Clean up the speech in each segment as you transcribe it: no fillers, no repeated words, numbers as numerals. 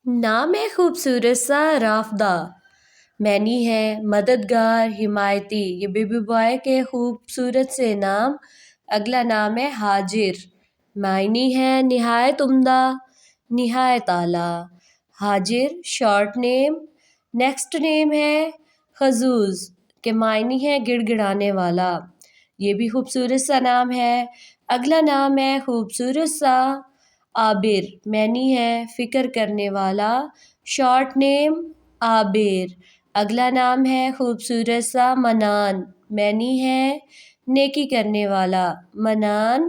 نام ہے خوبصورت سا رافدہ، معنی ہے مددگار، حمایتی۔ یہ بیبی بوائے کے خوبصورت سے نام۔ اگلا نام ہے ہاجر، معنی ہے نہایت عمدہ، نہایت اعلیٰ۔ ہاجر شارٹ نیم۔ نیکسٹ نیم ہے خزوز، کے معنی ہے گڑ گڑانے والا، یہ بھی خوبصورت سا نام ہے۔ اگلا نام ہے خوبصورت سا عابر، معنی ہے فکر کرنے والا، شارٹ نیم عابر۔ اگلا نام ہے خوبصورت سا منان، معنی ہے نیکی کرنے والا، منان۔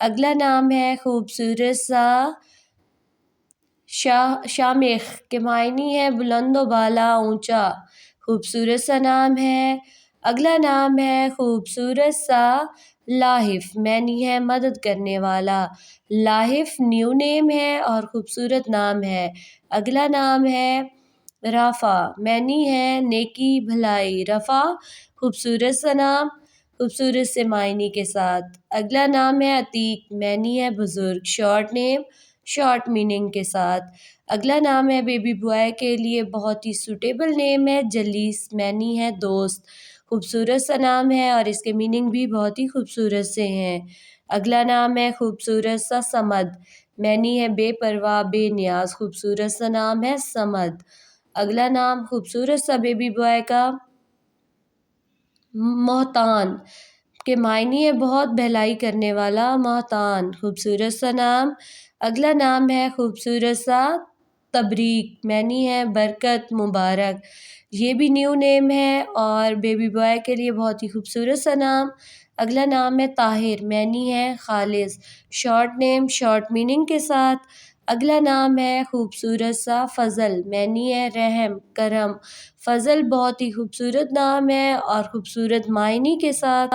اگلا نام ہے خوبصورت سا شامخ، کے معنی ہے بلند و بالا، اونچا، خوبصورت سا نام ہے۔ اگلا نام ہے خوبصورت سا لاحف، معنی ہے مدد کرنے والا، لاحف نیو نیم ہے اور خوبصورت نام ہے۔ اگلا نام ہے رافع، معنی ہے نیکی بھلائی، رفع خوبصورت سا نام، خوبصورت سے معنی کے ساتھ۔ اگلا نام ہے عتیق، معنی ہے بزرگ، شارٹ نیم، شارٹ میننگ کے ساتھ۔ اگلا نام ہے بیبی بوائے کے لیے بہت ہی سوٹیبل نیم ہے جلیس، معنی ہے دوست، خوبصورت سا نام ہے اور اس کے میننگ بھی بہت ہی خوبصورت سے ہیں۔ اگلا نام ہے خوبصورت سا صمد، معنی ہے بے پرواہ، بے نیاز، خوبصورت سا نام ہے صمد۔ اگلا نام خوبصورت سا بیبی بوائے کا محتان، کے معنی ہے بہت بہلائی کرنے والا، محتان، خوبصورت سا نام۔ اگلا نام ہے خوبصورت سا تبریک، معنی ہے برکت، مبارک، یہ بھی نیو نیم ہے اور بیبی بوائے کے لیے بہت ہی خوبصورت سا نام۔ اگلا نام ہے طاہر، معنی ہے خالص، شارٹ نیم، شارٹ میننگ کے ساتھ۔ اگلا نام ہے خوبصورت سا فضل، معنی ہے رحم، کرم، فضل بہت ہی خوبصورت نام ہے اور خوبصورت معنی کے ساتھ۔